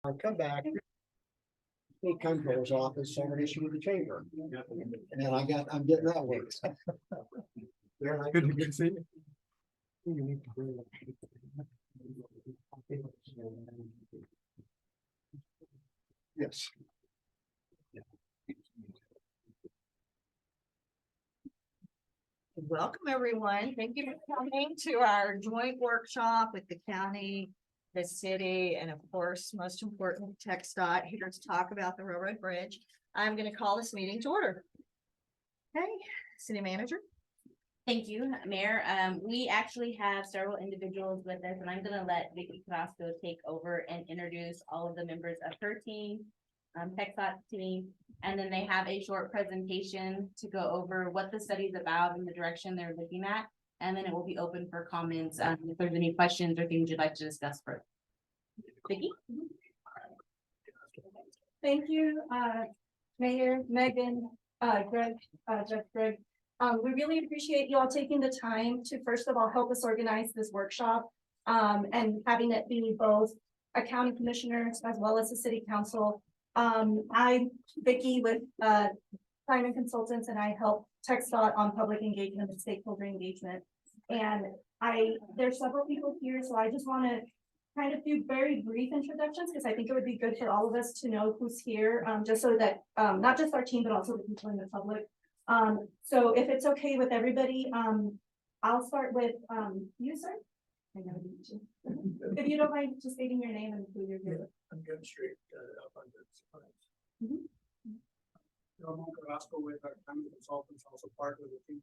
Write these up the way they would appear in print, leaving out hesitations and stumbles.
I come back. He comes to his office, same issue with the chamber. And then I'm getting that work. Good to see you. Yes. Welcome, everyone. Thank you for coming to our joint workshop with the county, the city, and of course, most important, TxDOT here to talk about the railroad bridge. I'm going to call this meeting to order. Okay, city manager. Thank you, Mayor. We actually have several individuals with us, and I'm gonna let Vicky Carrasco take over and introduce all of the members of her team, TxDOT team, and then they have a short presentation to go over what the study is about and the direction they're looking at, and then it will be open for comments, if there's any questions or things you'd like to discuss further. Vicky? Thank you, Mayor, Megan, Greg, Jeff Greg. We really appreciate you all taking the time to, first of all, help us organize this workshop. And having it be both a county commissioner as well as a city council. I'm Vicky with Simon Consultants, and I help TxDOT on public engagement and stakeholder engagement. And there's several people here, so I just want to kind of do very brief introductions because I think it would be good for all of us to know who's here, just so that not just our team, but also the people in the public. So if it's okay with everybody, I'll start with you, sir. I never meet you. If you don't mind just stating your name and who you're here with. I'm good straight up on the science. Norman Carrasco with our county consultants, also part of the team.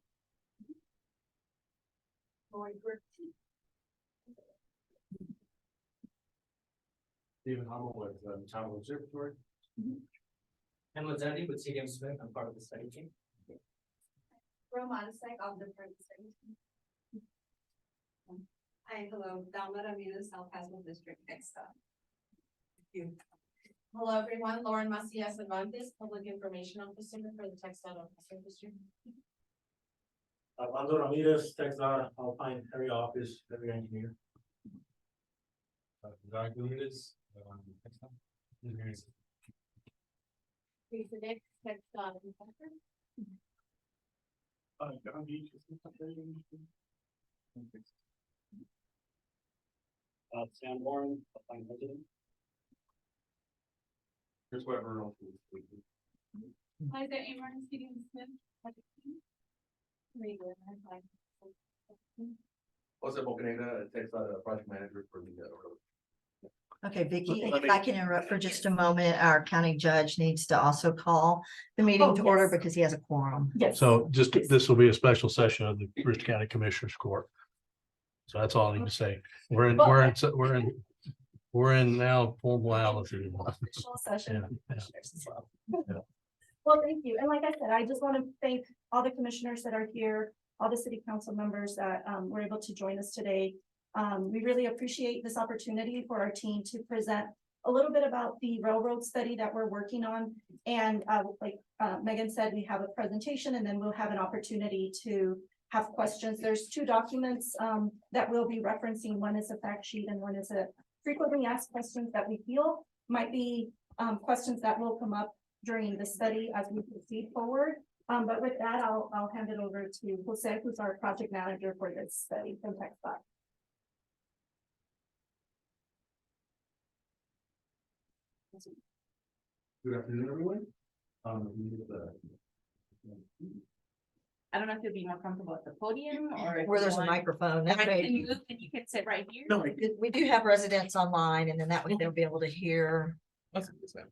Stephen Hummel with Town Observatory. And Lazzetti with CDM Smith, I'm part of the study team. Hi, hello, Dalma Ramirez, El Paso District, TxDOT. Thank you. Hello, everyone, Lauren Macias Cervantes, Public Information Officer for the TxDOT El Paso District. Armando Ramirez, TxDOT Alpine Area Office, area engineer. Zach Ramirez, TxDOT engineer. Lisa Dix, TxDOT Inspector. John Beach is Sam Warren, Alpine resident. Chris Weber. Hi, there, Martin Stephen Smith. Jose Bocanega, TxDOT project manager for the road. Okay, Vicky, Okay. if I can interrupt for just a moment, our county judge needs to also call the meeting to order yes. because he has a quorum. Yes. So this will be a special session of the Brewster County Commissioners Court. So that's all I need to say. We're in now formality. Official session. Yeah, yeah. Well, thank you. And like I said, I just want to thank all the commissioners that are here, all the city council members that were able to join us today. We really appreciate this opportunity for our team to present a little bit about the railroad study that we're working on. And like Megan said, we have a presentation and then we'll have an opportunity to have questions. There's two documents that we'll be referencing. One is a fact sheet and one is a frequently asked questions that we feel might be questions that will come up during the study as we proceed forward. But with that, I'll hand it over to Jose, who's our project manager for this study from TxDOT. Good afternoon, everyone. I don't know if you'll be more comfortable at the podium or. if Where you there's a want- microphone. I That way- can move and you can sit right here. No, we do have residents online and then that way they'll be able to hear. Yes, ma'am.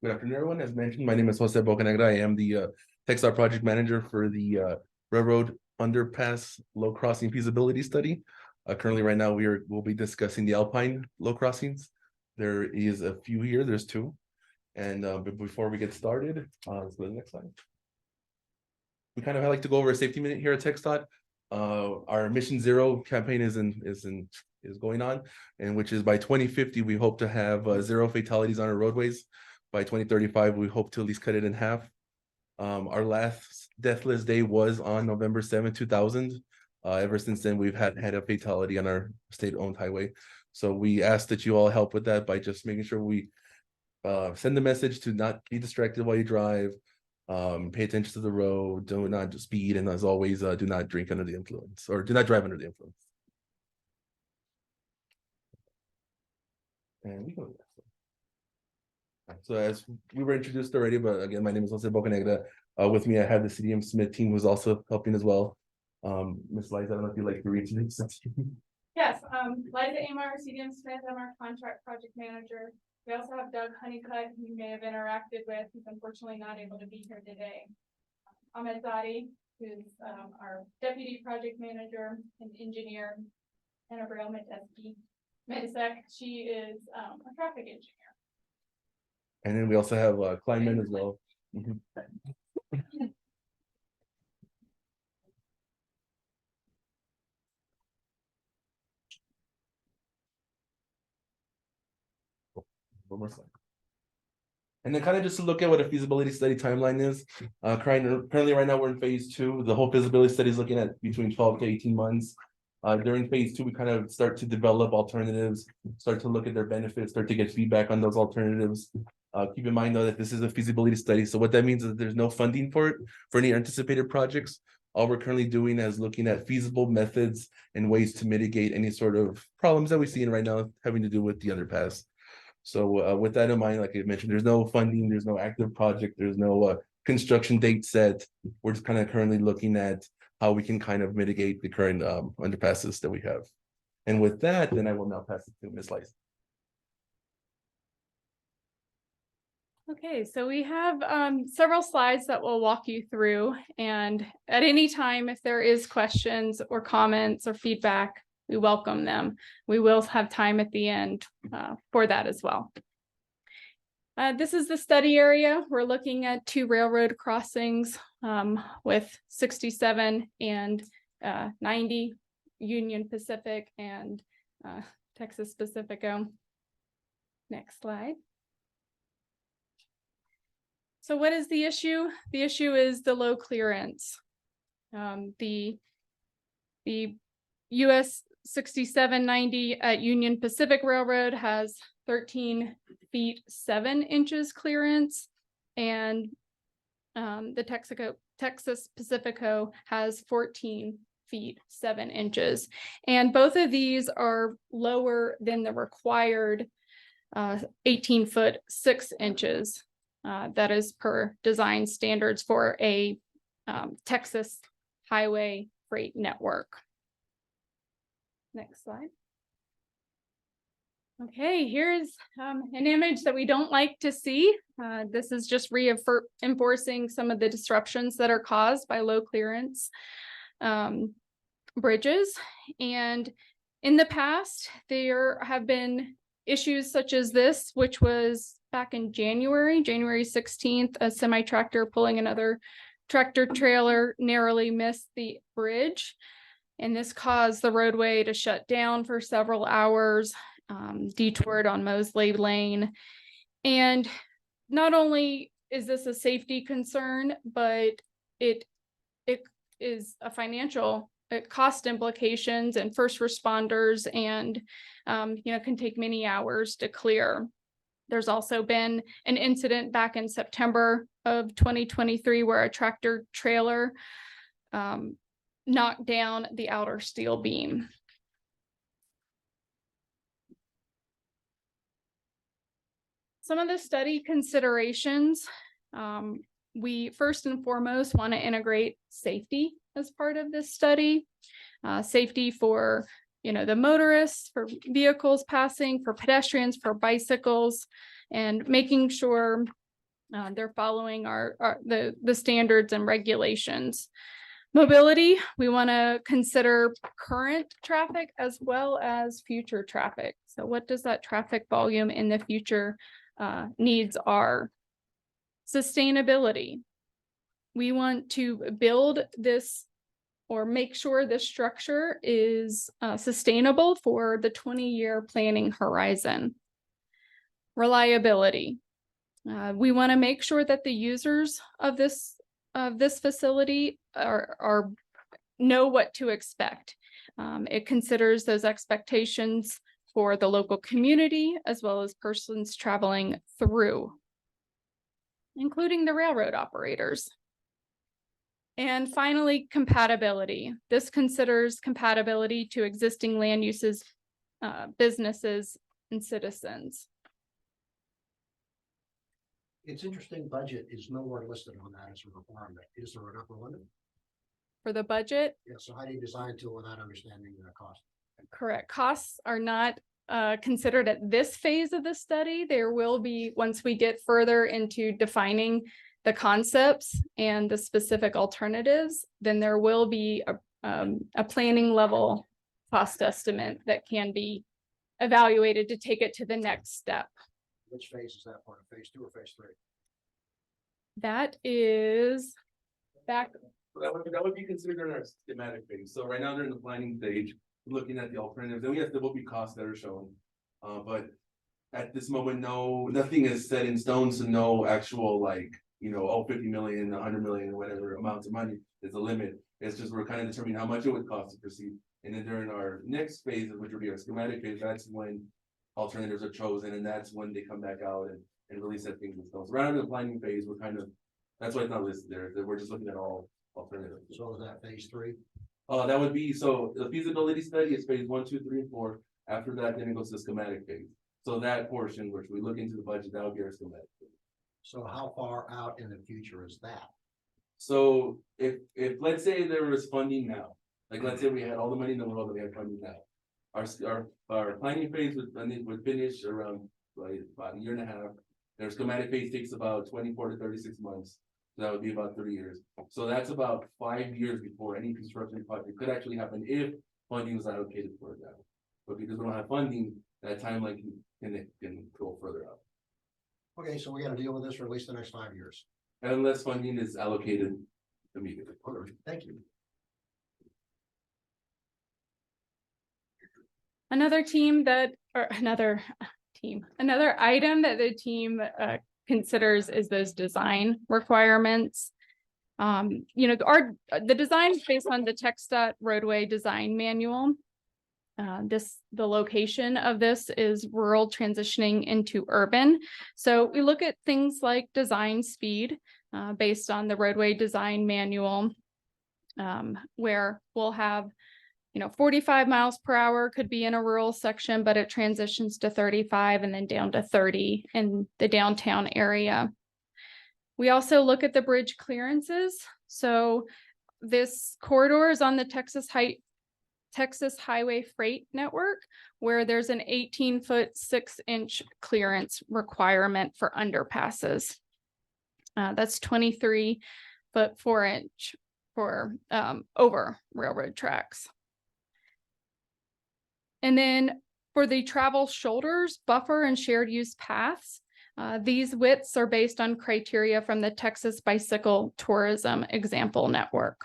Good afternoon, everyone. As mentioned, my name is Jose Bocanegra. I am the TxDOT project manager for the railroad underpass low crossing feasibility study. Currently, right now, we'll be discussing the Alpine low crossings. There is a few here, there's two. And but before we get started, let's go to the next slide. We kind of like to go over a safety minute here at TxDOT. Our Mission Zero campaign is going on, and which is by 2050, we hope to have 0 fatalities on our roadways. by 2035, we hope to at least cut it in half. Our last deathless day was on November 7th, 2000. Ever since then, we've had a fatality on our state-owned highway. So we ask that you all help with that by just making sure we send the message to not be distracted while you drive. Pay attention to the road, do not speed, and as always, do not drink under the influence, or do not drive under the influence. And we go. So as we were introduced already, but again, my name is Jose Bocanegra. With me, I have the CDM Smith team who's also helping as well. Ms. Liza, I don't know if you'd like to read today's section. Yes, Liza Amar, CDM Smith, I'm our contract project manager. We also have Doug Honeycutt, who you may have interacted with, who's unfortunately not able to be here today. Ahmed Zadi, who's our deputy project manager and engineer, and Abril Medesek, she is a traffic engineer. And then we also have Kleinman as well. Mhm. One more slide. And then kind of just to look at what a feasibility study timeline is. Currently right now we're in phase 2. The whole feasibility study is looking at between 12 to 18 months. During phase 2, we kind of start to develop alternatives, start to look at their benefits, start to get feedback on those alternatives. Keep in mind though that this is a feasibility study. So what that means is that there's no funding for it for any anticipated projects. All we're currently doing is looking at feasible methods and ways to mitigate any sort of problems that we see right now having to do with the underpass. So with that in mind, like I mentioned, there's no funding, there's no active project, there's no construction date set. We're just kind of currently looking at how we can kind of mitigate the current underpasses that we have. And with that, then I will now pass it to Ms. Lice. Okay, so we have several slides that we'll walk you through, and at any time, if there is questions or comments or feedback, we welcome them. We will have time at the end for that as well. This is the study area. We're looking at 2 railroad crossings with 67 and 90, Union Pacific and Texas Pacifico. Next slide. So what is the issue? The issue is the low clearance. The US 6790 at Union Pacific Railroad has 13 feet 7 inches clearance, and the Texas Pacifico has 14 feet 7 inches. And both of these are lower than the required 18 foot 6 inches. That is per design standards for a Texas highway freight network. Next slide. Okay, here's an image that we don't like to see. This is just reinforcing some of the disruptions that are caused by low clearance bridges. And in the past, there have been issues such as this, which was back in January 16th, a semi-tractor pulling another tractor trailer narrowly missed the bridge. And this caused the roadway to shut down for several hours, detoured on Mosley Lane. And not only is this a safety concern, but it is a financial cost implications and first responders, and can take many hours to clear. There's also been an incident back in September of 2023 where a tractor trailer knocked down the outer steel beam. Some of the study considerations, we first and foremost want to integrate safety as part of this study. Safety for the motorists, for vehicles passing, for pedestrians, for bicycles, and making sure they're following the standards and regulations. Mobility, we want to consider current traffic as well as future traffic. So what does that traffic volume in the future needs are? Sustainability, we want to build this or make sure this structure is sustainable for the 20-year planning horizon. Reliability, We want to make sure that the users of this facility are know what to expect. It considers those expectations for the local community as well as persons traveling through, including the railroad operators. And finally, compatibility. This considers compatibility to existing land uses, businesses, and citizens. It's interesting, budget is nowhere listed on that as a requirement. Is there an upper limit? For the budget, Yeah, so how do you design to without understanding the cost? correct, costs are not considered at this phase of the study. There will be, once we get further into defining the concepts and the specific alternatives, then there will be a planning level cost estimate that can be evaluated to take it to the next step. Which phase is that part of phase 2 or phase 3? That is back, That would be considered in our schematic phase. So right now they're in the planning stage, looking at the alternatives, and yes, there will be costs that are shown. But at this moment, nothing is set in stone, so no actual like, 50 million, 100 million, or whatever amounts of money is the limit. It's just we're kind of determining how much it would cost to proceed. And then during our next phase, which would be our schematic phase, that's when alternatives are chosen, and that's when they come back out and really set things in stone. So right under the planning phase, we're kind of, that's why it's not listed there, that we're just looking at all alternatives. So is that phase 3? That would be, so the feasibility study is phase 1, 2, 3, and 4. After that, then it goes to the schematic phase. So that portion, which we look into the budget, that would be our schematic phase. So how far out in the future is that? So if let's say there was funding now, like let's say we had all the money in the world and we had funding now. Our planning phase would finish around like about a year and a half. Their schematic phase takes about 24 to 36 months. So that would be about 3 years. So that's about 5 years before any construction project could actually happen if funding was allocated for that. But because we don't have funding, that timeline can go further out. Okay, so we gotta deal with this for at least the next 5 years. Unless funding is allocated immediately. Okay, thank you. another item that the team considers is those design requirements. The design is based on the TxDOT roadway design manual. The location of this is rural transitioning into urban. So we look at things like design speed based on the roadway design manual, where we'll have 45 miles per hour could be in a rural section, but it transitions to 35 and then down to 30 in the downtown area. We also look at the bridge clearances. So this corridor is on the Texas Highway Freight Network, where there's an 18-foot 6-inch clearance requirement for underpasses. That's 23-foot 4-inch for over railroad tracks. And then for the travel shoulders, buffer and shared use paths, these widths are based on criteria from the Texas Bicycle Tourism Example Network.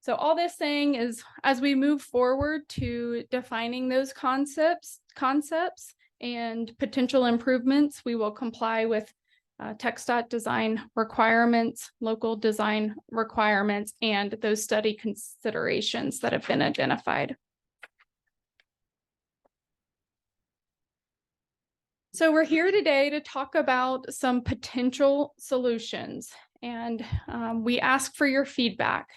So all this saying is, as we move forward to defining those concepts and potential improvements, we will comply with TxDOT design requirements, local design requirements, and those study considerations that have been identified. So we're here today to talk about some potential solutions, and we ask for your feedback.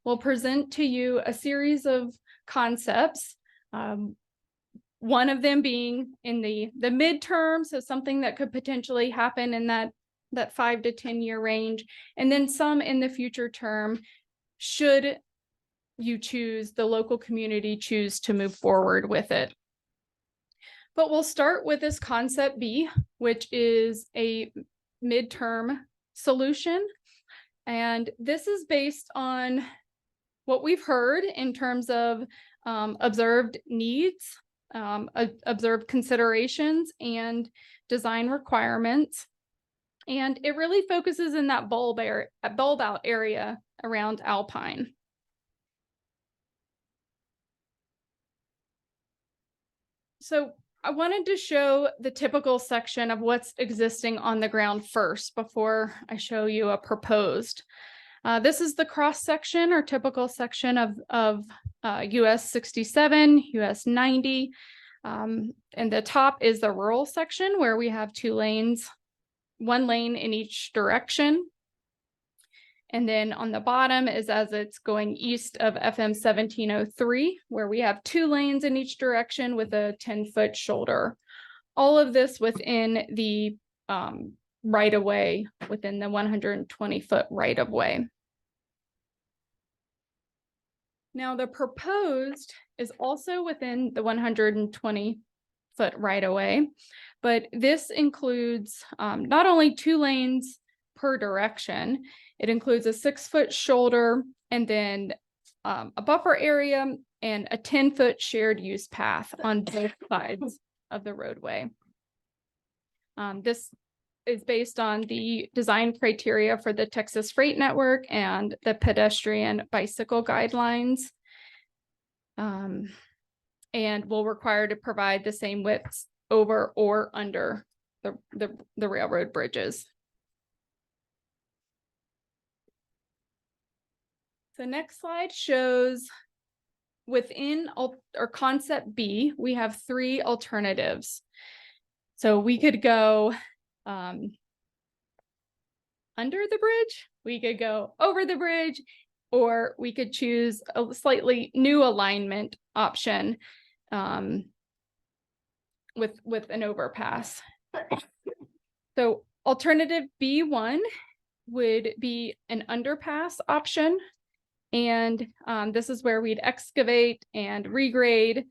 We'll present to you a series of concepts, one of them being in the midterm, so something that could potentially happen in that 5 to 10 year range, and then some in the future term, should the local community choose to move forward with it. But we'll start with this concept B, which is a midterm solution. And this is based on what we've heard in terms of observed needs, observed considerations, and design requirements. And it really focuses in that bulb out area around Alpine. So I wanted to show the typical section of what's existing on the ground first before I show you a proposed. This is the cross section or typical section of US 67, US 90. And the top is the rural section where we have 2 lanes, 1 lane in each direction. And then on the bottom is as it's going east of FM 1703, where we have 2 lanes in each direction with a 10-foot shoulder. All of this within the right of way, within the 120-foot right of way. Now the proposed is also within the 120-foot right of way, but this includes not only 2 lanes per direction, it includes a 6-foot shoulder and then a buffer area and a 10-foot shared use path on both sides of the roadway. This is based on the design criteria for the Texas Freight Network and the pedestrian bicycle guidelines. And will require to provide the same widths over or under the railroad bridges. The next slide shows within or concept B, we have 3 alternatives. So we could go under the bridge, we could go over the bridge, or we could choose a slightly new alignment option with an overpass. So alternative B1 would be an underpass option. And this is where we'd excavate and regrade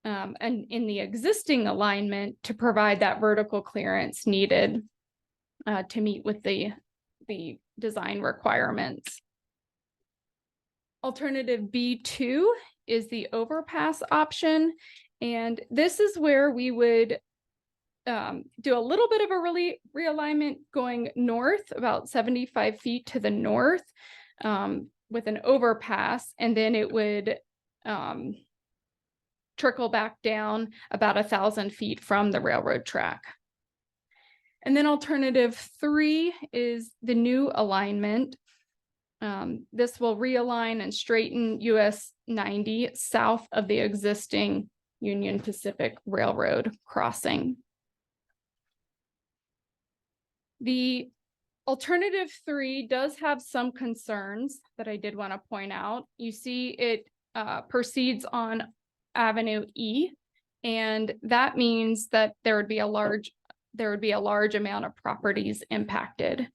and in the existing alignment to provide that vertical clearance needed to meet with the design requirements. Alternative B2 is the overpass option. And this is where we would do a little bit of a realignment going north, about 75 feet to the north, with an overpass, and then it would trickle back down about 1,000 feet from the railroad track. And then alternative 3 is the new alignment. This will realign and straighten US 90 south of the existing Union Pacific Railroad crossing. The alternative 3 does have some concerns that I did want to point out. You see it proceeds on Avenue E, and that means that there would be a large amount of properties impacted.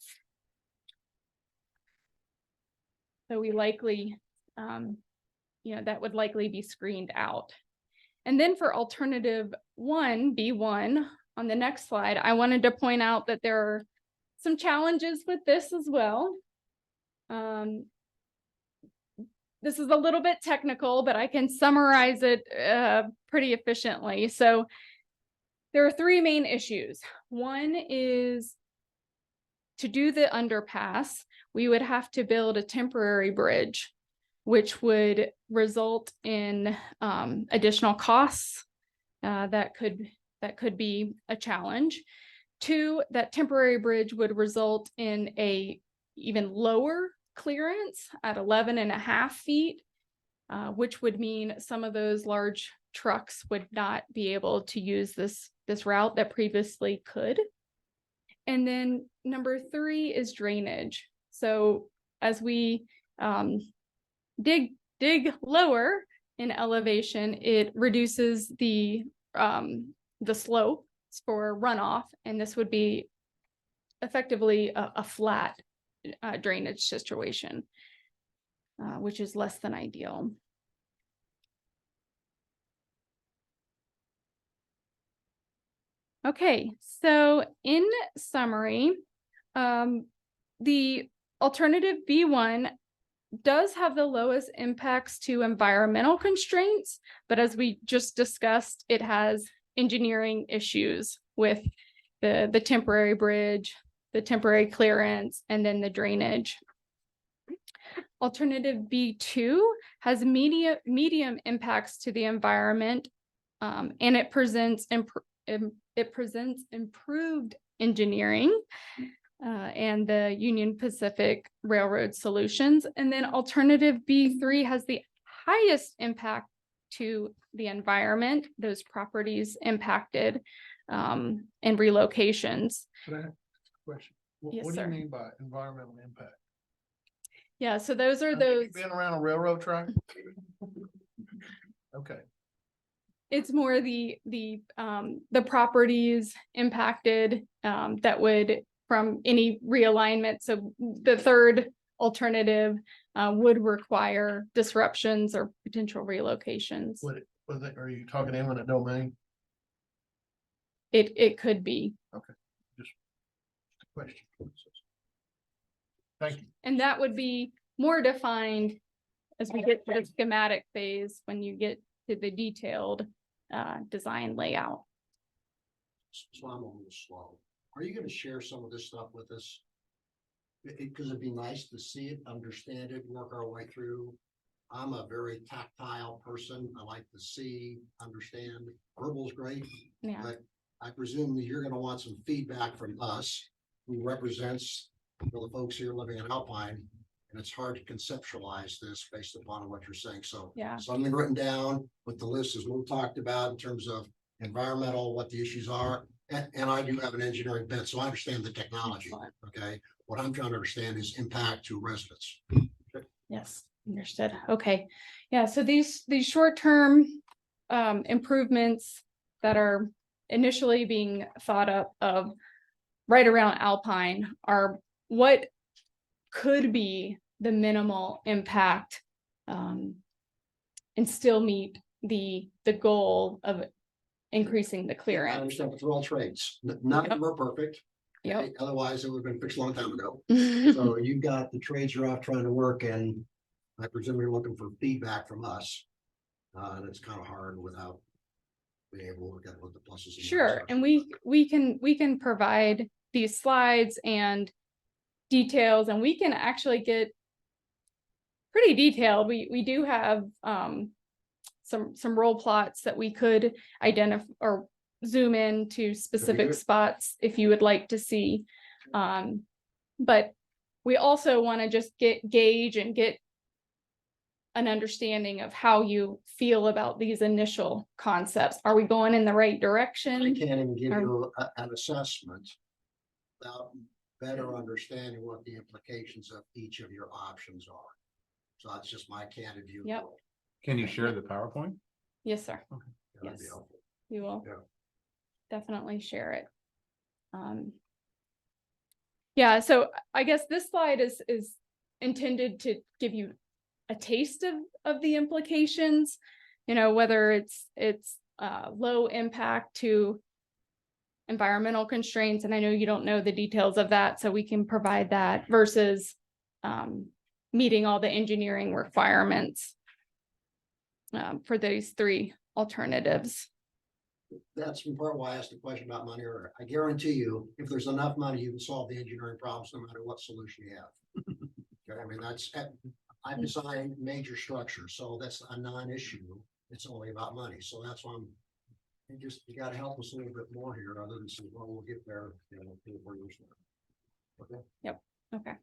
So we likely, that would likely be screened out. And then for alternative 1, B1, on the next slide, I wanted to point out that there are some challenges with this as well. This is a little bit technical, but I can summarize it pretty efficiently. So there are 3 main issues. One is to do the underpass, we would have to build a temporary bridge, which would result in additional costs that could be a challenge. 2, that temporary bridge would result in a even lower clearance at 11.5 feet, which would mean some of those large trucks would not be able to use this route that previously could. And then number 3 is drainage. So as we dig lower in elevation, it reduces the slope for runoff, and this would be effectively a flat drainage situation, which is less than ideal. Okay, so in summary, the alternative B1 does have the lowest impacts to environmental constraints, but as we just discussed, it has engineering issues with the temporary bridge, the temporary clearance, and then the drainage. Alternative B2 has medium impacts to the environment And it presents improved engineering and the Union Pacific Railroad solutions. And then alternative B3 has the highest impact to the environment, those properties impacted, and relocations. Can I ask a question? Yes, What do you sir. mean by environmental impact? Yeah, so those are Have you those, been around a railroad track? Okay, it's more the properties impacted, that would, from any realignment. So the third alternative would require disruptions or potential relocations. are you talking eminent domain? It could be, Question. Thank you. and that would be more defined as we get to the schematic phase, when you get to the detailed design layout. So I'm a little slow. Are you gonna share some of this stuff with us? Cause it'd be nice to see it, understand it, work our way through. I'm a very tactile person. I like to see, understand. Verbal's great, Yeah, but I presume that you're gonna want some feedback from us, who represents the folks here living in Alpine. And it's hard to conceptualize this based upon what you're saying. So yeah, something written down with the list is what we talked about in terms of environmental, what the issues are. And I do have an engineering bent, so I understand the technology, Excellent. okay? What I'm trying to understand is impact to residents. yes, understood. Okay. Yeah, so these short-term improvements that are initially being thought up of right around Alpine are what could be the minimal impact, and still meet the goal of increasing the I clearance. understand, but they're all trades. None of them are perfect. Yep. okay? Otherwise, it would have been fixed a long time ago. So you've got the trades you're off trying to work, and I presume you're looking for feedback from us. And it's kind of hard without being able to look at what the pluses. and Sure, minuses and are. we can provide these slides and details, and we can actually get pretty detailed. We do have some roll plots that we could identify or zoom in to specific good. spots if you would like to see. But we also want to just gauge and get an understanding of how you feel about these initial concepts. Are we going in the right I direction? can't even give Or- you an assessment without better understanding what the implications of each of your options are. So that's just my candid view. of the Yep. world. Can you share the PowerPoint? Yes, sir. Yeah, that'd be Yes. helpful. We will Yeah. definitely share it. Yeah, so I guess this slide is intended to give you a taste of the implications, whether it's low impact to environmental constraints, and I know you don't know the details of that, so we can provide that versus meeting all the engineering requirements for these three alternatives. That's in part why I asked the question about money earlier. I guarantee you, if there's enough money, you can solve the engineering problems no matter what solution you have. Okay, I mean, I design major structures, so that's a non-issue. It's only about money, so that's why you gotta help us a little bit more here, other than say, well, we'll get there, 3 or 4 years from now. Okay. Okay.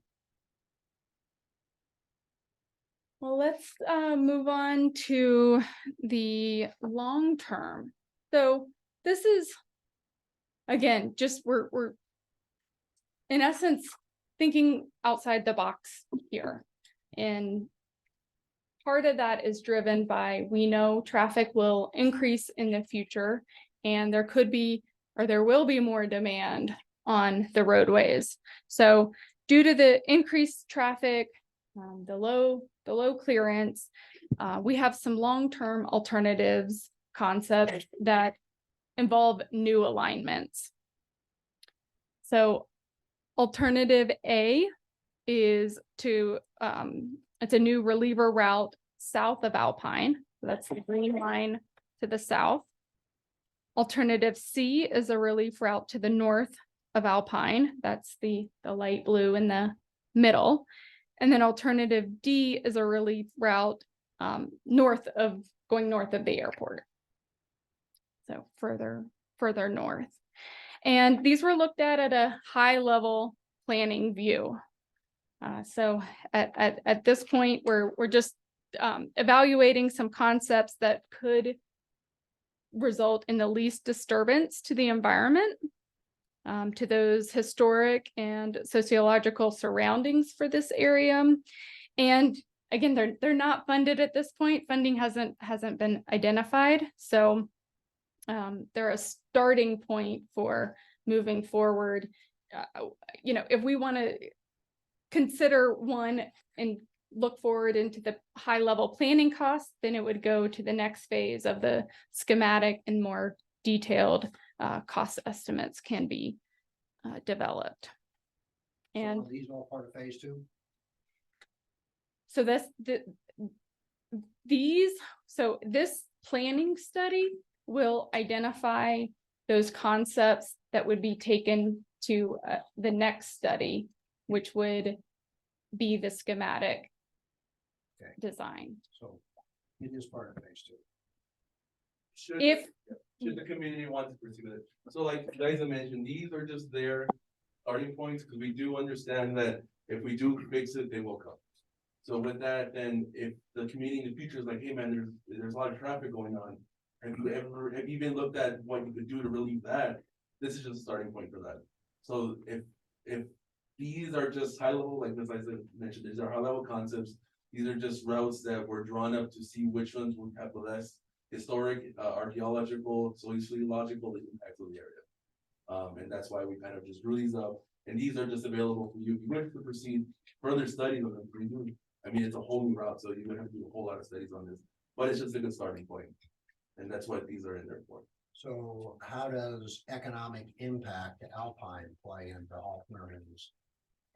Well, let's move on to the long term. So this is, again, just we're in essence thinking outside the box here. And part of that is driven by, we know traffic will increase in the future, and there could be, or there will be, more demand on the roadways. So due to the increased traffic, the low clearance, we have some long-term alternatives concepts that involve new alignments. So alternative A is to, it's a new reliever route south of Alpine. So that's the green line to the south. Alternative C is a relief route to the north of Alpine. That's the light blue in the middle. And then alternative D is a relief route going north of the airport. So further north. And these were looked at a high level planning view. So at this point, we're just evaluating some concepts that could result in the least disturbance to the environment, to those historic and sociological surroundings for this area. And again, they're not funded at this point. Funding hasn't been identified. So they're a starting point for moving forward. If we want to consider one and look forward into the high level planning costs, then it would go to the next phase of the schematic, and more detailed cost estimates can be developed. So And are these all part of phase 2? so this planning study will identify those concepts that would be taken to the next study, which would be the schematic Okay. design. So it is part of phase 2. Should the community want to pursue it? So like you guys have mentioned, these are just their starting points, because we do understand that if we do fix it, they will come. So with that, then if the community in the future is like, hey man, there's a lot of traffic going on, have you even looked at what you could do to relieve that? This is just a starting point for that. So if these are just high level, like as I mentioned, these are high level concepts. These are just routes that were drawn up to see which ones would have the less historic, archaeological, sociological impact of the area. And that's why we kind of just drew these up. And these are just available for you. If you wish to proceed further studies on them, I mean, it's a whole new route, so you would have to do a whole lot of studies on this. But it's just a good starting point. And that's what these are in there for. So how does economic impact to Alpine play into alternatives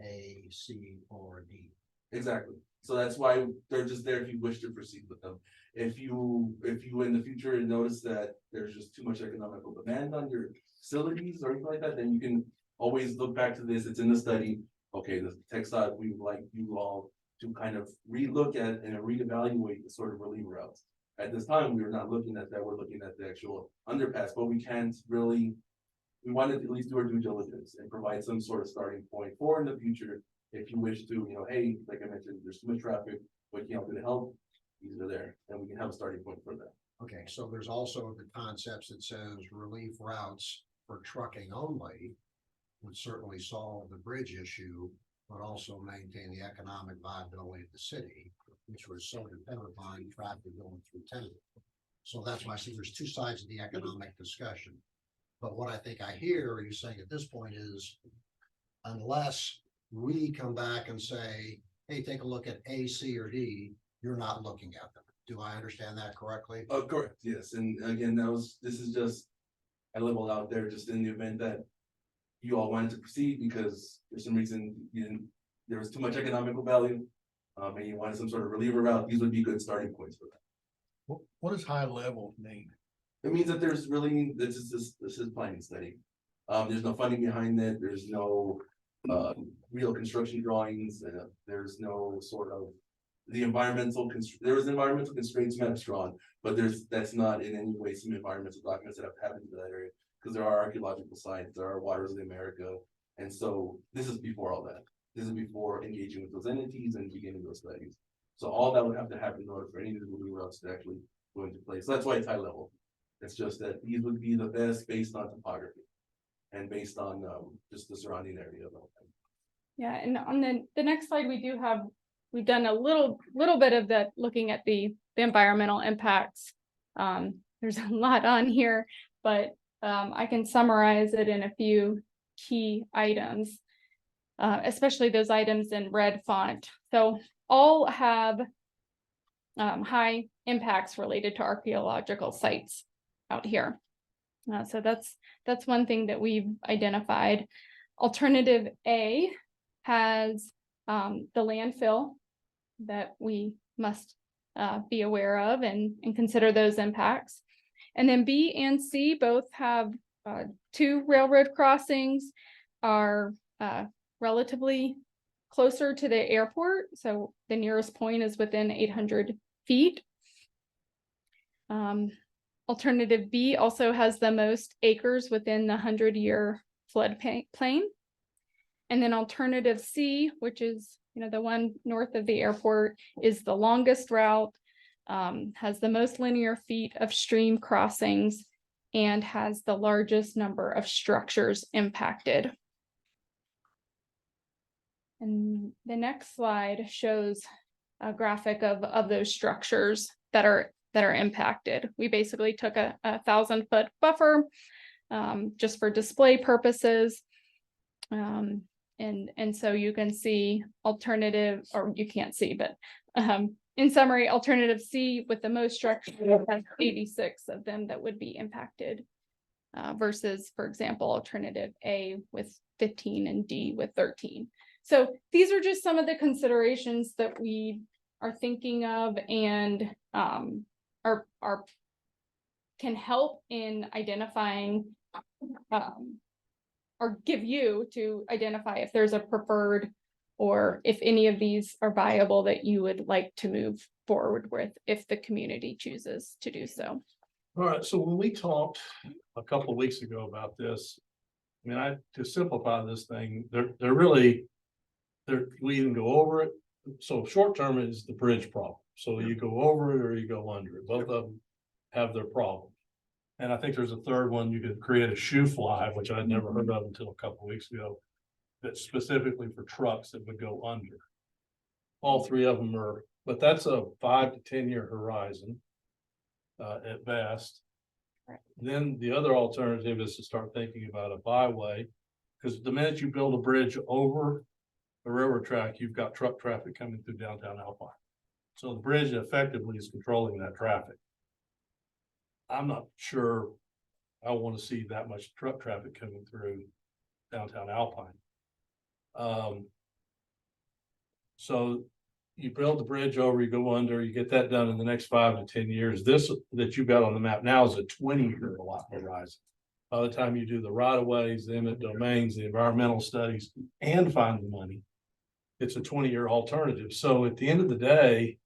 A, C, or D? Exactly. So that's why they're just there if you wish to proceed with them. If you in the future notice that there's just too much economical demand on your facilities or anything like that, then you can always look back to this. It's in the study. Okay, the TxDOT, we would like you all to kind of relook at and reevaluate the sort of relief routes. At this time, we were not looking at that. We're looking at the actual underpass, but we can't really, we wanted to at least do our due diligence and provide some sort of starting point for in the future. If you wish to, hey, like I mentioned, there's too much traffic, what can help to help? These are there, and we can have a starting point for that. Okay, so there's also the concepts that says relief routes for trucking only would certainly solve the bridge issue, but also maintain the economic viability of the city, which was so dependent upon traffic going through town. So that's why I see there's two sides of the economic discussion. But what I think I hear you saying at this point is, unless we come back and say, hey, take a look at A, C, or D, you're not looking at them. Do I understand that correctly? Correct, yes, and again, this is just, I leveled out there just in the event that you all wanted to proceed because for some reason there was too much economical value, and you wanted some sort of reliever route. These would be good starting points for that. What does high level mean? It means that there's really, this is planning study. There's no funding behind it. There's no real construction drawings. There's no sort of there was environmental constraints maps drawn, but that's not in any way some environmental documents that have happened to that area, because there are archaeological sites, there are waters of America, and so this is before all that. This is before engaging with those entities and beginning those studies. So all that would have to happen in order for any of the moving routes to actually go into place. So that's why it's high level. It's just that these would be the best based on topography and based on just the surrounding area. Yeah, and on the next slide, we've done a little bit of that, looking at the environmental impacts. There's a lot on here, but I can summarize it in a few key items, especially those items in red font. So all have high impacts related to archaeological sites out here. So that's one thing that we've identified. Alternative A has the landfill that we must be aware of and consider those impacts. And then B and C both have 2 railroad crossings, are relatively closer to the airport. So the nearest point is within 800 feet. Alternative B also has the most acres within the 100-year floodplain. And then alternative C, which is, the one north of the airport, is the longest route, has the most linear feet of stream crossings, and has the largest number of structures impacted. And the next slide shows a graphic of those structures that are impacted. We basically took a 1,000-foot buffer just for display purposes. And so you can see alternative, or you can't see, but in summary, alternative C with the most structures has 86 of them that would be impacted versus, for example, alternative A with 15 and D with 13. So these are just some of the considerations that we are thinking of and are can help in identifying or give you to identify if there's a preferred or if any of these are viable that you would like to move forward with if the community chooses to do so. All right, so when we talked a couple of weeks ago about this, I mean, to simplify this thing, we can go over it. So short term is the bridge problem. So you go over it or you go under it. Both of them have their problems. And I think there's a third one. You could create a shoe fly, which I'd never heard of until a couple of weeks ago, that's specifically for trucks that would go under. All three of them are, but that's a 5 to 10 year horizon at best. Then the other alternative is to start thinking about a byway, because the minute you build a bridge over the railroad track, you've got truck traffic coming through downtown Alpine. So the bridge effectively is controlling that traffic. I'm not sure I want to see that much truck traffic coming through downtown Alpine. So you build the bridge over, you go under, you get that done in the next 5 to 10 years. This that you've got on the map now is a 20-year horizon. By the time you do the right of ways, the eminent domains, the environmental studies, and find the money, it's a 20-year alternative. So at the end of the day,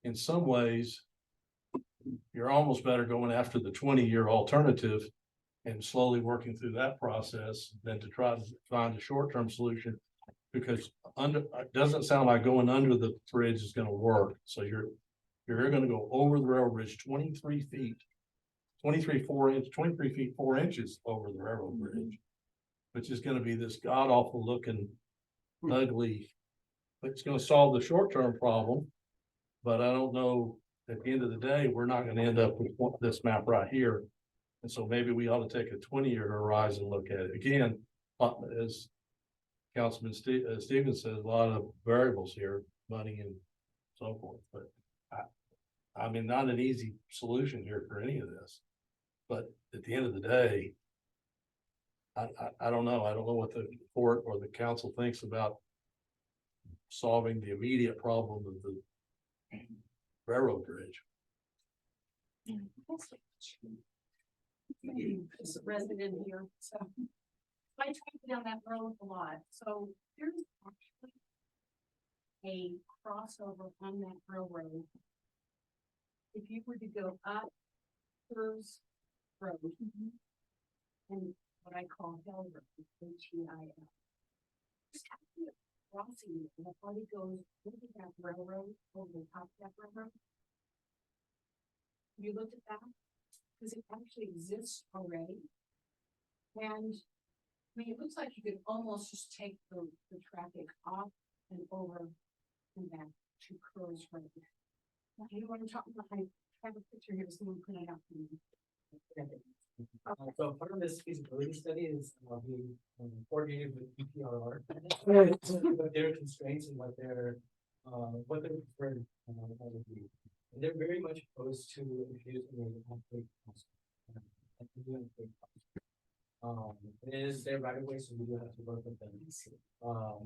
in some ways, you're almost better going after the 20-year alternative and slowly working through that process than to try to find a short-term solution, because it doesn't sound like going under the bridge is going to work. So you're going to go over the railroad bridge 23 feet, 23 feet 4 inches over the railroad bridge, which is going to be this god awful looking, ugly. It's going to solve the short-term problem, but I don't know. At the end of the day, we're not going to end up with this map right here. And so maybe we ought to take a 20-year horizon look at it. Again, as Councilman Stevens says, a lot of variables here, money and so forth. But I mean, not an easy solution here for any of this. But at the end of the day, I don't know. I don't know what the court or the council thinks about solving the immediate problem of the railroad bridge. As a resident here, so I travel down that road a lot, so there's actually a crossover on that railroad. If you were to go up Curves Road and what I call Hell Road, H-E-I-L. There's actually a crossing that probably goes over that railroad, over the top of that railroad. You looked at that? Because it actually exists already. And I mean, it looks like you could almost just take the traffic off and over and back to Curves Road. You know what I'm talking about? I have a picture here, someone put it up. So part of this feasibility study is being coordinated with DPRR. What their constraints and what their preferred would be. And they're very much opposed to introducing a conflict cost. It is their right of way, so we do have to work with them.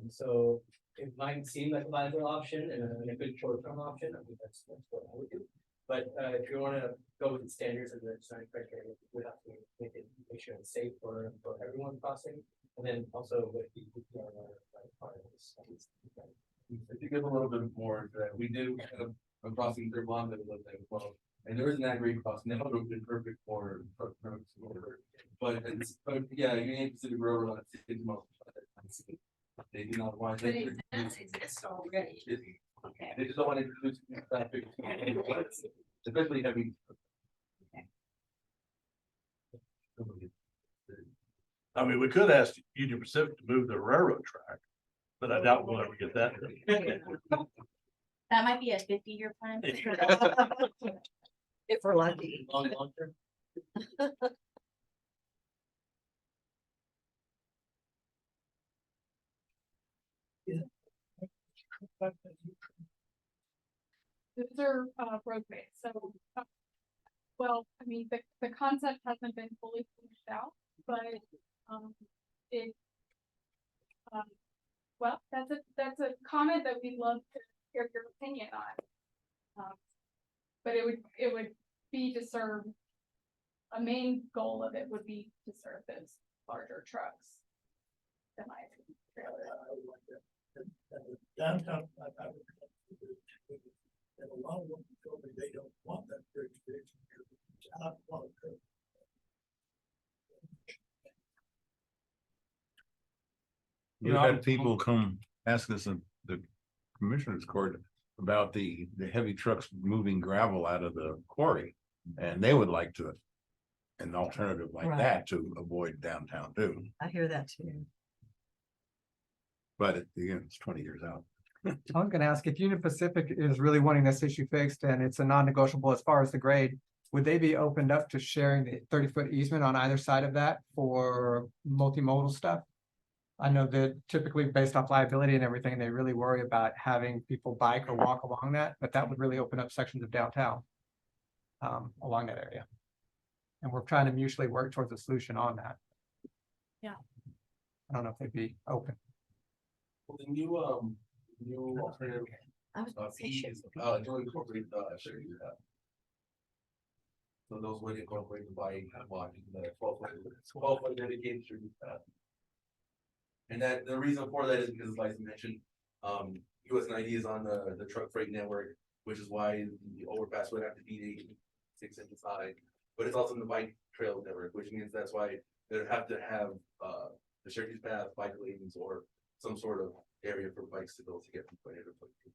So it might seem like a viable option and a good short-term option. I think that's what I would do. But if you want to go with the standards and the design criteria, we have to make sure it's safe for everyone crossing, and then also with the part of this. To give a little bit more, we do have a crossing through London with them as well. And there is an agri cost, and that would have been perfect for trucks, whatever. But yeah, Union Pacific Railroad, it's most. They do not want. But it does exist already. Okay. They just don't want to introduce new traffic, especially heavy. I mean, we could ask Union Pacific to move the railroad track, but I doubt we'll ever get that. That might be a 50-year plan. If we're lucky. Long term. These are roadways, so. Well, I mean, the concept hasn't been fully finished out, but it. Well, that's a comment that we'd love to hear your opinion on. But it would be to serve. A main goal of it would be to serve those larger trucks. Semi-trailer. Downtown. And a lot of them told me they don't want that bridge fixed. I don't want it. We've had people come ask us in the commissioners court about the heavy trucks moving gravel out of the quarry. And they would like to, an alternative like Right. that to avoid downtown too. I hear that too. But again, it's 20 years out. I was gonna ask if Union Pacific is really wanting this issue fixed and it's a non-negotiable as far as the grade. Would they be opened up to sharing the 30-foot easement on either side of that for multimodal stuff? I know that typically based off liability and everything, they really worry about having people bike or walk along that, but that would really open up sections of downtown. Along that area. And we're trying to mutually work towards a solution on that. Yeah. I don't know if they'd be open. Well, the new alternative, I was gonna say shit. fees, joint incorporate, sure you have. So those would incorporate the bike, walking, the 12 foot dedicated street path. And that, the reason for that is because, as Liza mentioned, US90 is on the truck freight network, which is why the overpass would have to be 6 inches high. But it's also in the bike trail network, which means that's why they'd have to have the Syracuse path, bike lanes, or some sort of area for bikes to go to get from point A to point B.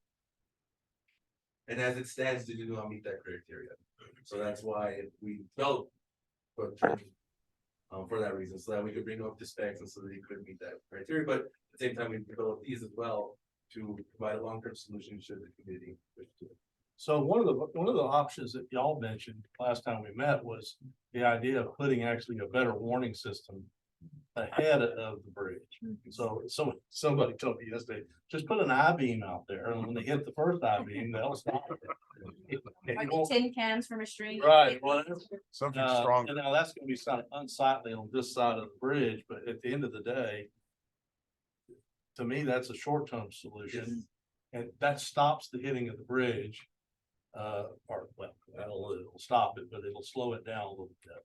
And as it stands, they do not meet that criteria. So that's why we felt for that reason, so that we could bring up the specs and so that you could meet that criteria. But at the same time, we developed these as well to provide a long-term solution should the committee wish to. So one of the options that y'all mentioned last time we met was the idea of putting actually a better warning system ahead of the bridge. So somebody told me yesterday, just put an I-beam out there, and when they hit the first I-beam, they'll stop. Like tin cans from a street. Right, well, Something stronger. and now that's gonna be kind of unsightly on this side of the bridge, but at the end of the day, to me, that's a short-term solution, and that stops the hitting of the bridge. Or, well, it'll stop it, but it'll slow it down a little bit.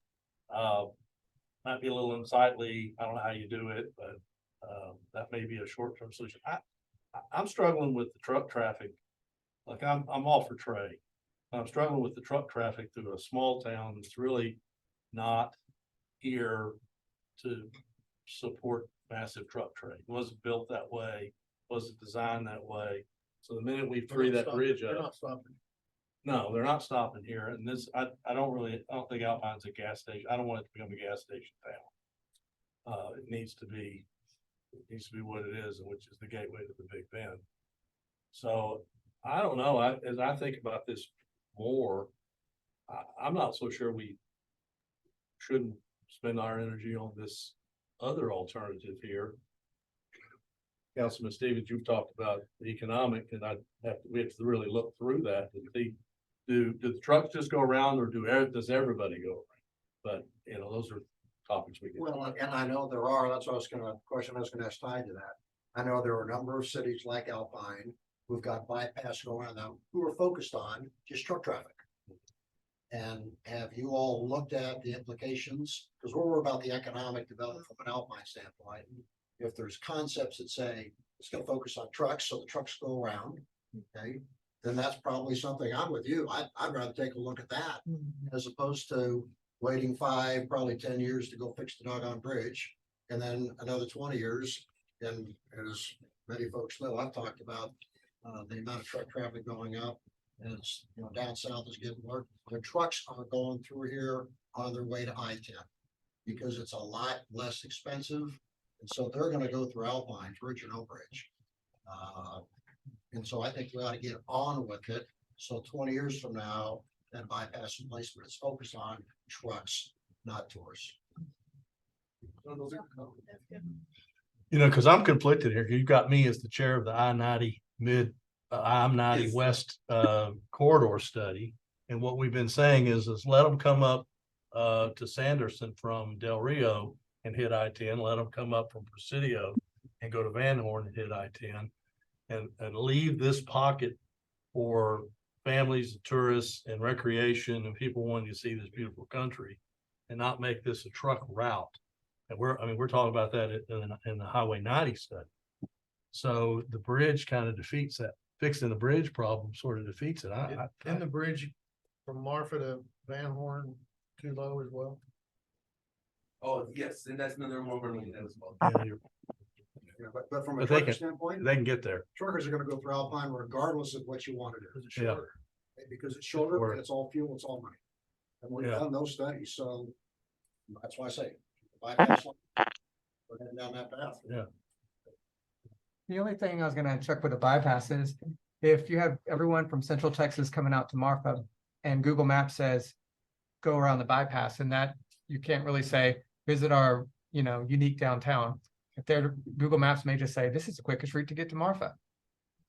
Might be a little unsightly, I don't know how you do it, but, that may be a short-term solution. I'm struggling with the truck traffic. Like, I'm all for Trey. I'm struggling with the truck traffic through a small town that's really not here to support massive truck trade. It wasn't built that way, wasn't designed that way. So the minute we free that bridge They're up, not stopping. no, they're not stopping here. And this, I don't think Alpine's a gas station. I don't want it to become a gas station town. It needs to be what it is, which is the gateway to the Big Bend. So I don't know, as I think about this more, I'm not so sure we shouldn't spend our energy on this other alternative here. Councilman Stevens, you've talked about the economic, and we have to really look through that. Do the trucks just go around, or does everybody go around? But, those are topics we get. Well, and I know there are, that's what question I was gonna ask tied to that. I know there are a number of cities like Alpine who've got bypass going on them, who are focused on just truck traffic. And have you all looked at the implications? Because we're about the economic development from an Alpine standpoint. If there's concepts that say it's gonna focus on trucks, so the trucks go around, okay? then that's probably something, I'm with you, I'd rather take a look at that as opposed to waiting 5, probably 10 years to go fix the doggone bridge. And then another 20 years, and as many folks know, I've talked about the amount of truck traffic going up. As you know, down south is getting worse. The trucks are going through here on their way to I-10 because it's a lot less expensive. And so they're gonna go through Alpine, Bridge and Bridge. And so I think we ought to get on with it. So 20 years from now, that bypass replacement is focused on trucks, not tourists. You know, because I'm conflicted here. You've got me as the chair of the I-90 I-90 Yes. West corridor study. And what we've been saying is let them come up to Sanderson from Del Rio and hit I-10, let them come up from Presidio and go to Van Horn and hit I-10. And leave this pocket for families, tourists and recreation and people wanting to see this beautiful country and not make this a truck route. And we're talking about that in the Highway 90 study. So the bridge kind of defeats that. Fixing the bridge problem sort of defeats it. In the bridge from Marfa to Van Horn too low as well. Oh, yes, and that's another one we're looking at as well. Yeah, but from a But they trucker can- standpoint, They can get there. truckers are gonna go through Alpine regardless of what you want to do. Yeah. Because it's shorter Sure. and it's all fuel, it's all money. And we've Yeah. done those studies, so that's why I say. Bypass line, we're heading down that path. The only thing I was gonna check with the bypass is, if you have everyone from Central Texas coming out to Marfa and Google Maps says, go around the bypass, and that you can't really say, visit our, unique downtown. If their Google Maps may just say, this is the quickest route to get to Marfa.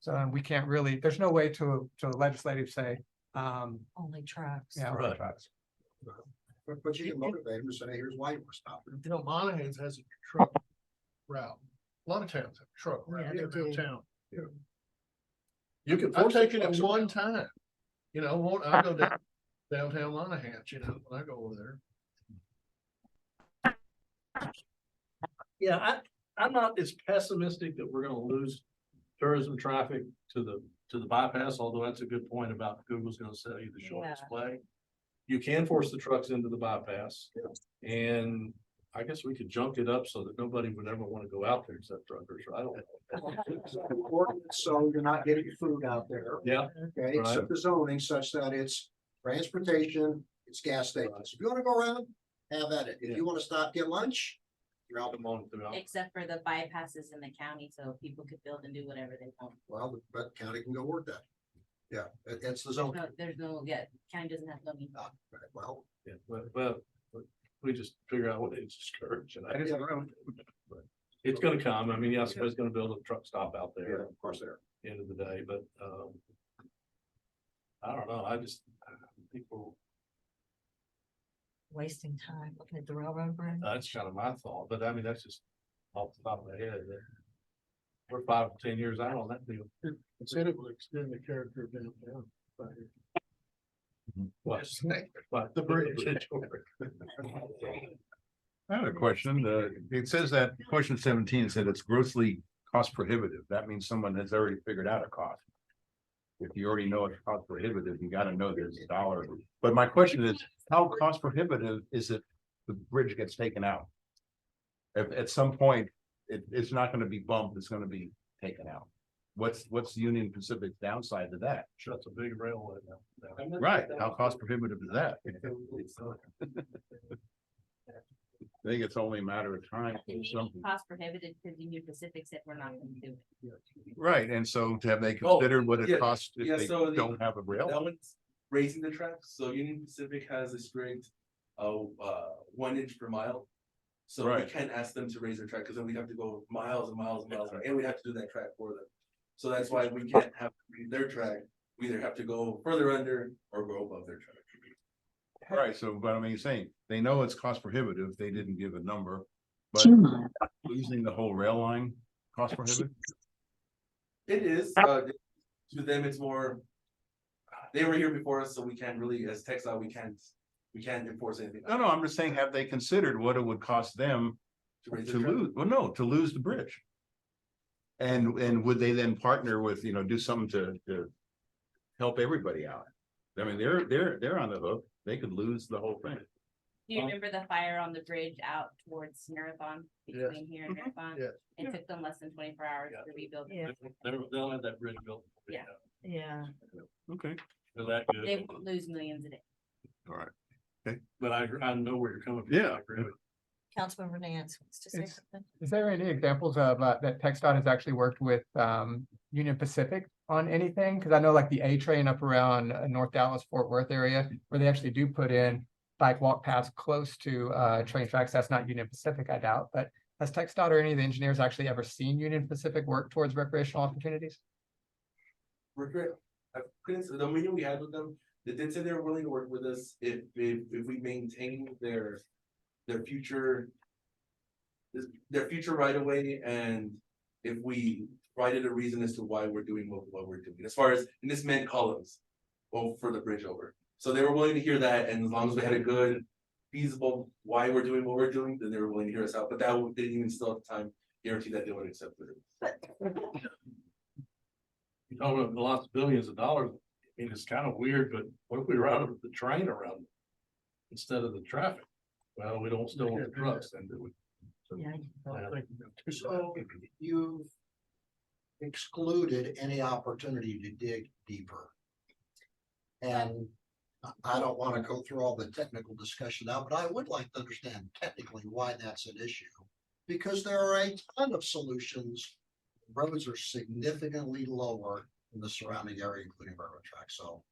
So we can't really, there's no way to legislative say, Only trucks. yeah. Right. trucks. But you can motivate them to say, here's why you want to stop. You know, Monahans has a truck route. A lot of towns have a truck route Yeah, into they do. town. You can. I've force the taken it trucks one around. time. I go down downtown Monahans, when I go over there. Yeah, I'm not as pessimistic that we're gonna lose tourism traffic to the bypass, although that's a good point about Google's gonna sell you the short Yeah. display. You can force the trucks into the bypass, and I guess we could junk it up so that nobody would ever wanna go out there except truckers, right? I don't know. So you're not getting food out there. Yeah, Okay, Right. set the zoning such that it's transportation, it's gas stations. If you wanna go around, have at it. If you wanna stop, get lunch, you're out. Except for the bypasses in the county, so people could build and do whatever they want. Well, but county can go work that. Yeah, it's the zone. County doesn't have money. Well, yeah, but we just figure out what to discourage and it's gonna come. I mean, yeah, somebody's gonna build a truck stop out yeah, there of course there. end of the day, but, I don't know, people, Wasting time looking at the railroad bridge. that's kind of my thought, but I mean, that's just off the top of my head. We're 5 to 10 years out on that deal. It said it will extend the character of downtown. What? The bridge. I have a question. It says that question 17 said it's grossly cost prohibitive. That means someone has already figured out a cost. If you already know it's cost prohibitive, you gotta know there's a dollar. But my question is, how cost prohibitive is it the bridge gets taken out? If at some point, it's not gonna be bumped, it's gonna be taken out. What's Union Pacific's downside to that? That's a big railway now. Right, how cost prohibitive is that? I think it's only a matter of time. It may be cost prohibitive because Union Pacific said we're not gonna do it. Right, and so have they Oh, considered what yeah, it costs yeah, if they so don't have a rail? That one's raising the tracks, so Union Pacific has a strict, 1 inch per mile. So we Right. can't ask them to raise their track, because then we have to go miles and miles and miles, and we have to do that track for them. So that's why we can't have their track, we either have to go further under or go above their track. Right, so, but I mean, saying, they know it's cost prohibitive, they didn't give a number, but losing the whole rail line, cost prohibitive? It is, to them, it's more, they were here before us, so we can't really, as Texas, we can't enforce anything. No, I'm just saying, have they considered what it would cost them raise to their track. lose, well, no, to lose the bridge? And would they then partner with, do something to help everybody out. I mean, they're on the hook. They could lose the whole thing. Do you remember the fire on the bridge out towards Marathon Yes. between here and Marathon? Yes. It took them less than 24 hours to rebuild. it. Yeah. They'll have that bridge built. Yeah. Yeah. Okay. They're that good. They lose millions a day. All right. But I know where you're coming from. Yeah. I agree with you. Councilmember Nance wants to say It's- something. Is there any examples of that TechStop has actually worked with Union Pacific on anything? Because I know like the A train up around North Dallas, Fort Worth area, where they actually do put in bike walk paths close to train tracks. That's not Union Pacific, I doubt, but has TechStop or any of the engineers actually ever seen Union Pacific work towards recreational opportunities? The meeting we had with them, they did say they were willing to work with us if we maintain their future. Their future right away, and if we provided a reason as to why we're doing what we're doing, as far as, and this meant columns. For the bridge over, so they were willing to hear that, and as long as we had a good feasible why we're doing what we're doing, then they were willing to hear us out, but that didn't even still at the time guarantee that they would accept it. You talk about lots of billions of dollars. I mean, it's kind of weird, but what if we routed the train around it instead of the traffic? Well, we don't still want the trucks then, do we? So, Yeah. So you've excluded any opportunity to dig deeper. And I don't want to go through all the technical discussion now, but I would like to understand technically why that's an issue. Because there are a ton of solutions. Roads are significantly lower in the surrounding area, including railroad tracks, so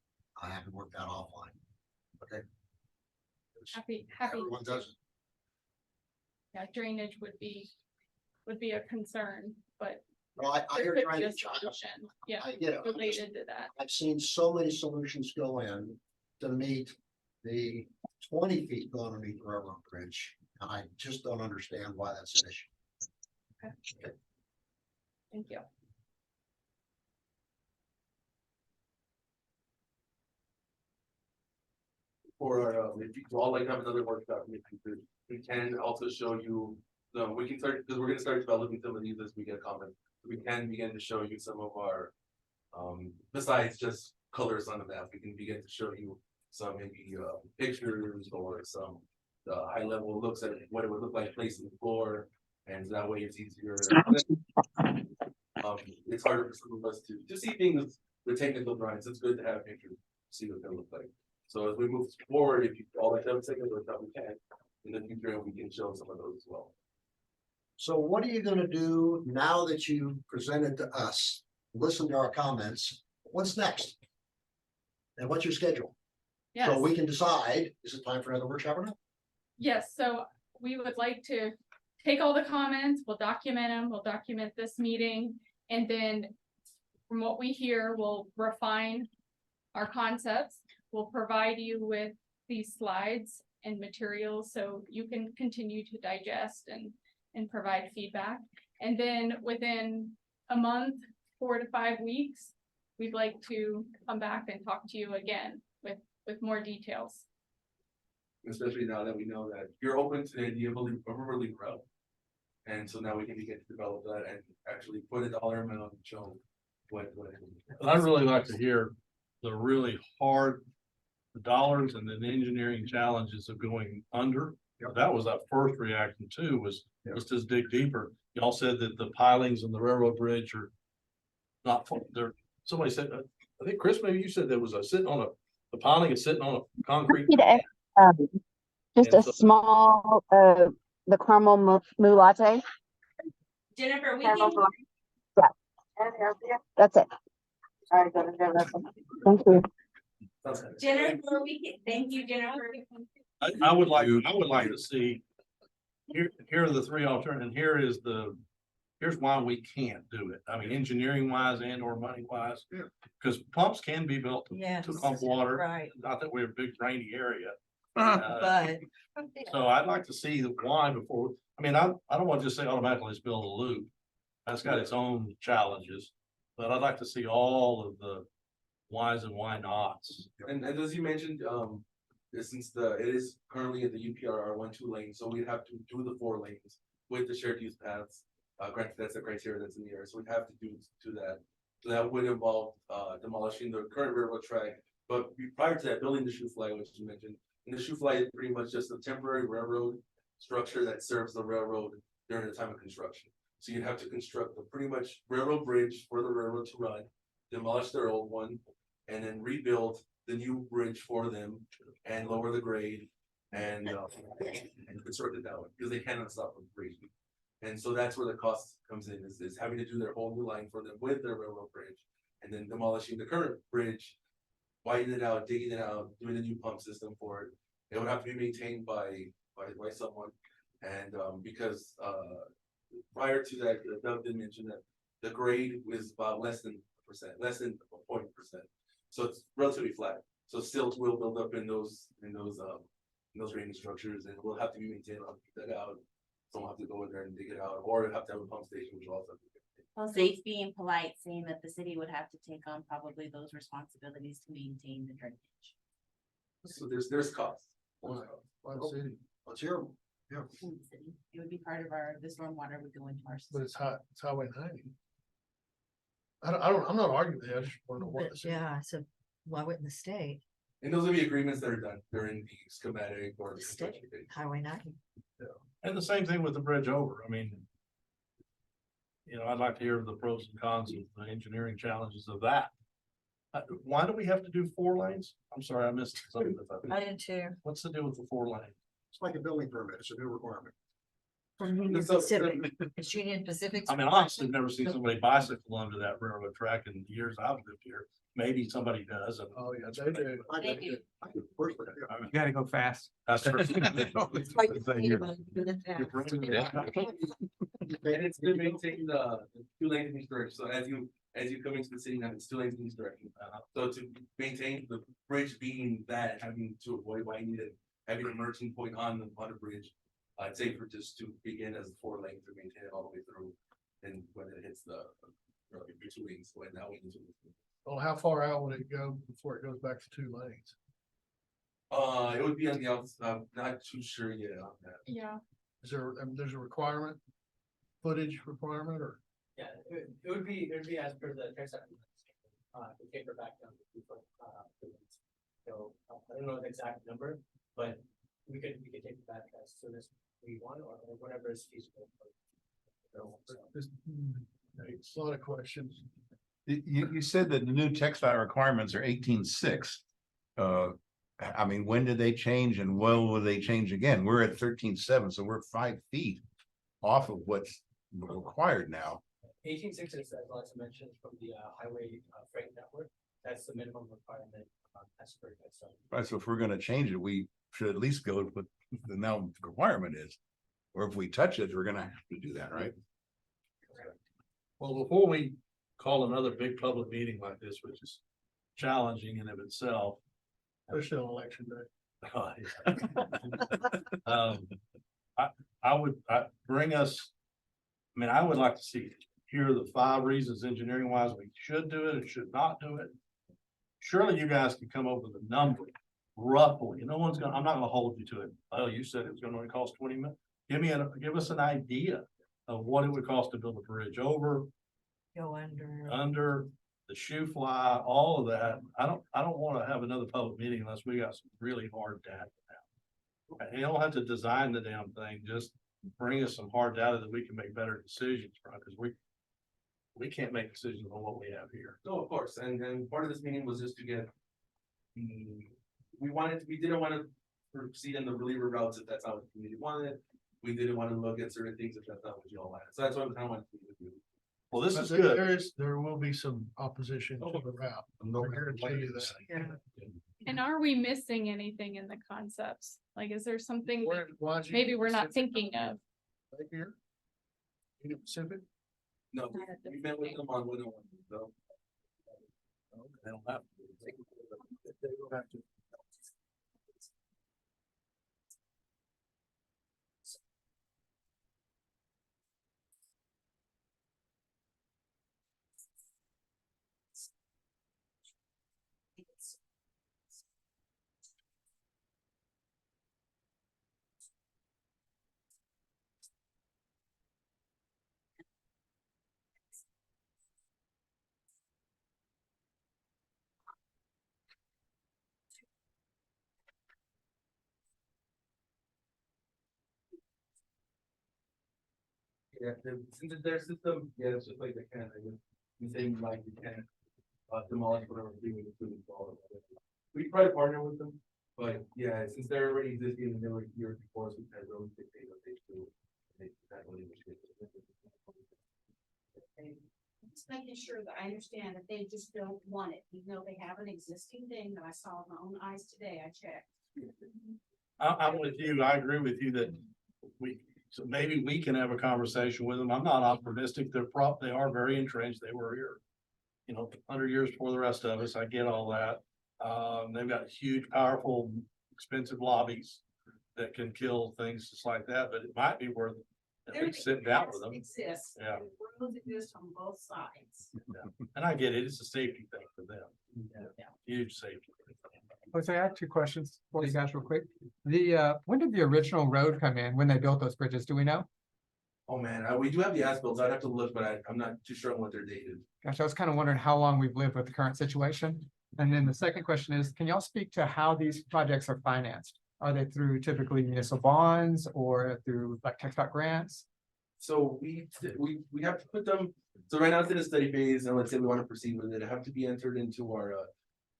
I have to work that offline. Okay. Happy. Everyone does it. Yeah, drainage would be a concern, but Well, I there hear could trying be a to chime. solution, yeah, I get it. related to that. I've seen so many solutions go in to meet the 20 feet going underneath the railroad bridge. And I just don't understand why that's an issue. Thank you. For if you all like to have another workshop, we can also show you, we can start, because we're gonna start developing some of these as we get comments. We can begin to show you some of our, besides just colors on the map, we can begin to show you some maybe pictures or some high level looks at what it would look like placing the floor, and that way it's easier. It's harder for some of us to see things with technical drawings. It's good to have pictures, see what they look like. So as we move forward, if you all like to have a second look, we can in the future, we can show some of those as well. So what are you gonna do now that you presented to us, listen to our comments? What's next? And what's your schedule? Yes. So we can decide, is it time for another workshop or not? Yes, so we would like to take all the comments, we'll document them, we'll document this meeting, and then from what we hear, we'll refine our concepts. We'll provide you with these slides and materials so you can continue to digest and provide feedback. And then within a month, 4 to 5 weeks, we'd like to come back and talk to you again with more details. Especially now that we know that you're open to the idea of a Riverleaf route. And so now we can begin to develop that and actually put a dollar amount and show what. But I'd really like to hear the really hard dollars and then the engineering challenges of going under. That was that first reaction too, was let's just dig deeper. Y'all said that the pilings and the railroad bridge are not, there, somebody said, I think Chris, maybe you said there was the piling is sitting on a concrete. Just And a so- small, the caramel mou latte. Jennifer, we Caramel can, That's it. Thank you. Jennifer, we can, thank you, Jennifer. I would like to see. Here are the three alternatives, and here's why we can't do it. I mean, engineering wise and or money wise. Yeah. Because pumps can be built Yes. to pump water, Right, not that we're a big rainy area. but. So I'd like to see the why before, I mean, I don't want to just say automatically let's build a loop. That's got its own challenges, but I'd like to see all of the whys and why nots. And as you mentioned, since it is currently in the UPRR 1-2 lane, so we'd have to do the 4 lanes with the shared use paths. Granted, that's the criteria that's in the area, so we'd have to do that. So that would involve demolishing the current railroad track, but prior to that, building the shoe fly, which you mentioned. And the shoe fly is pretty much just a temporary railroad structure that serves the railroad during the time of construction. So you'd have to construct a pretty much railroad bridge for the railroad to run, demolish their old one, and then rebuild the new bridge for them and lower the grade and construct it that way, because they cannot stop from breaking. And so that's where the cost comes in, is having to do their whole new line for them with their railroad bridge, and then demolishing the current bridge, widening it out, digging it out, doing a new pump system for it. It would have to be maintained by someone, and because prior to that, Doug did mention that the grade is about less than %, less than a 0.%. So it's relatively flat. So silt will build up in those drainage structures, and we'll have to be maintained. I'll keep that out. Someone have to go in there and dig it out, or have to have a pump station, which will also. Well, Zate's being polite, saying that the city would have to take on probably those responsibilities to maintain the drainage. So there's costs. By the city. Let's hear them. Yeah. In the city. It would be part of the stormwater would go into our But system. it's Highway 90. I'm not arguing that, I just wanna know what. the city- Yeah, so why wouldn't the state, And those are the agreements that are done during the schematic or the State. construction phase. Highway 90? And the same thing with the bridge over. I mean, I'd like to hear the pros and cons of the engineering challenges of that. Why do we have to do 4 lanes? I'm sorry, I missed something. I did too. What's the deal with the 4 lane? It's like a building permit. It's a new requirement. From Union So- Pacific, it's Union Pacific. I mean, honestly, I've never seen somebody bicycle under that railroad track in the years I've lived here. Maybe somebody does. And Oh, yeah, they do. I They do. do. I do personally, yeah. You gotta go fast. that's true. It's like you need about to do that. You're bringing it up. And it's to maintain the 2 lanes in each direction. So as you come into the city, now it's 2 lanes in each direction. So to maintain the bridge being that, having to avoid widening it, having a merging point on the bridge. I'd say for just to begin as 4 lanes to maintain it all the way through. And when it hits the 2 lanes, when now we need to. Well, how far out would it go before it goes back to 2 lanes? It would be on the outside, not too sure yet on that. Yeah, Is there, there's a requirement, footage requirement, or? Yeah, it would be as per the text. To taper back down to 2 foot. So I don't know the exact number, but we could take it back as soon as we want or whatever is feasible. It's a lot of questions. You said that the new textile requirements are 18.6. I mean, when did they change and when will they change again? We're at 13.7, so we're 5 feet off of what's required now. 18.6 is, as Alexa mentioned, from the highway freight network. That's the minimum requirement as per that. So Right, so if we're gonna change it, we should at least go with what the now requirement is. Or if we touch it, we're gonna have to do that, right? Well, before we call another big public meeting like this, which is challenging in of itself. Especially on election day. I would bring us. I mean, I would like to see, here the 5 reasons engineering wise we should do it and should not do it. Surely you guys can come up with a number roughly. No one's gonna, I'm not gonna hold you to it. Oh, you said it was gonna only cost 20 million. Give us an idea of what it would cost to build a bridge over, Go under. under, the shoe fly, all of that. I don't wanna have another public meeting unless we got some really hard data now. And you don't have to design the damn thing, just bring us some hard data that we can make better decisions from, because we can't make decisions on what we have here. No, of course, and part of this meeting was just to get. We didn't want to proceed in the reliever routes if that's not what the community wanted. We didn't want to look at certain things if that's not what you all wanted, so that's why we kind of wanted to do. Well, this But is good. there will be some opposition to the route. I guarantee you that. and are we missing anything in the concepts? Like, is there something Where- why'd you- maybe we're not thinking of? Right here? Union Pacific? No, we met with them on 101, so. They don't have. They will have to. Yeah, since it's their system, yeah, it's just like they can, I guess, the same like we can. Demolish whatever we would do. We try to partner with them, but yeah, since they're already existing and they were here before, so we had road dictate what they do. That really was good. Just making sure that I understand that they just don't want it, even though they have an existing thing that I saw with my own eyes today, I checked. I'm with you. I agree with you that so maybe we can have a conversation with them. I'm not optimistic. They are very entrenched. They were here, 100 years before the rest of us. I get all that. They've got huge, powerful, expensive lobbies that can kill things just like that, but it might be worth at least sitting down with them. Exists. Yeah. and Roads exist on both sides. And I get it. It's a safety thing for them. Huge safety. Jose, I have two questions for you guys real quick. When did the original road come in, when they built those bridges, do we know? Oh, man, we do have the as-bills. I'd have to look, but I'm not too sure on what their date is. Gosh, I was kind of wondering how long we've lived with the current situation. And then the second question is, can y'all speak to how these projects are financed? Are they through typically municipal bonds or through like TxDOT grants? So we have to put them, so right now it's in a study phase, and let's say we want to proceed with it, have to be entered into our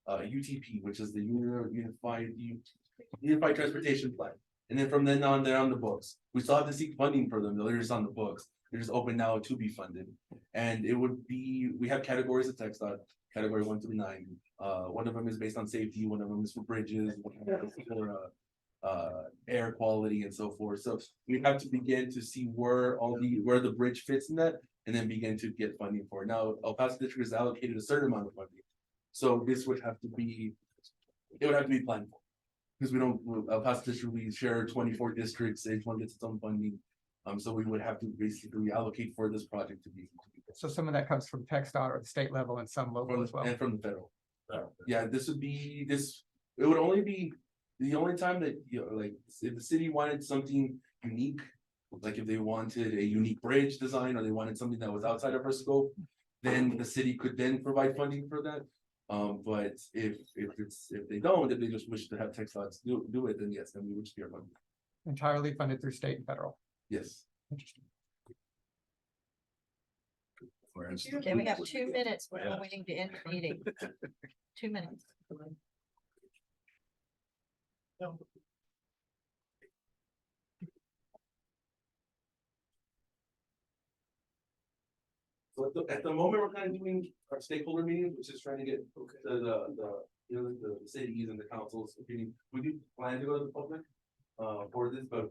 UTP, which is the Unified Transportation Plan. And then from then on, they're on the books. We still have to seek funding for them, they're just on the books. They're just open now to be funded. And it would be, we have categories of TxDOT, category 1 through 9. One of them is based on safety, one of them is for bridges, one of them is for air quality and so forth. So we have to begin to see where the bridge fits in that, and then begin to get funding for it. Now, El Paso District is allocated a certain amount of funding. So this would have to be, it would have to be planned for. Because we don't, El Paso District, we share 24 districts, each one gets its own funding. So we would have to basically allocate for this project to be. So some of that comes from TxDOT or the state level and some local as well. And from the federal. Yeah, this would be, it would only be the only time that, like, if the city wanted something unique, like if they wanted a unique bridge design, or they wanted something that was outside of our scope, then the city could then provide funding for that. But if they don't, if they just wish to have TxDOT do it, then yes, then we would just be our funding. Entirely funded through state and federal. Yes. Interesting. Okay, we have 2 minutes. We're waiting to end the meeting. 2 minutes. So at the moment, we're kind of doing our stakeholder meetings, which is trying to get the cities and the councils opinion. We do plan to go to the public for this, but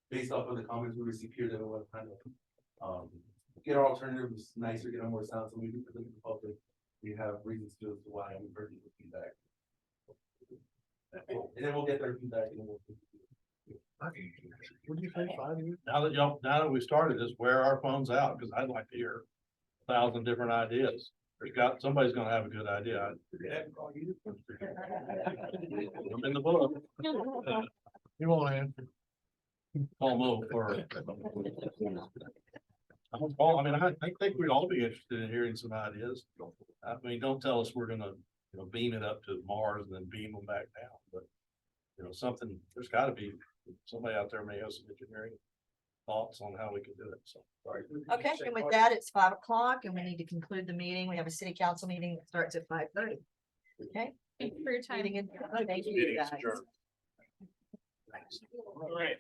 based off of the comments we received here, that we want to kind of get our alternatives nicer, get them more sound, so we do present to the public. We have reasons to why we've heard the feedback. And then we'll get their feedback and we'll. Would you say 5 years? Now that we started this, wear our phones out, because I'd like to hear 1,000 different ideas. Somebody's gonna have a good idea. I'm in the book. You won't answer. Almost for. I think we'd all be interested in hearing some ideas. I mean, don't tell us we're gonna, beam it up to Mars and then beam them back down, but. Something, there's gotta be, somebody out there may have some engineering thoughts on how we can do it, so. Sorry. Okay, and with that, it's 5 o'clock and we need to conclude the meeting. We have a city council meeting that starts at 5:30. Okay. Thank you for your time. Thank you, Meeting is guys. adjourned. All right.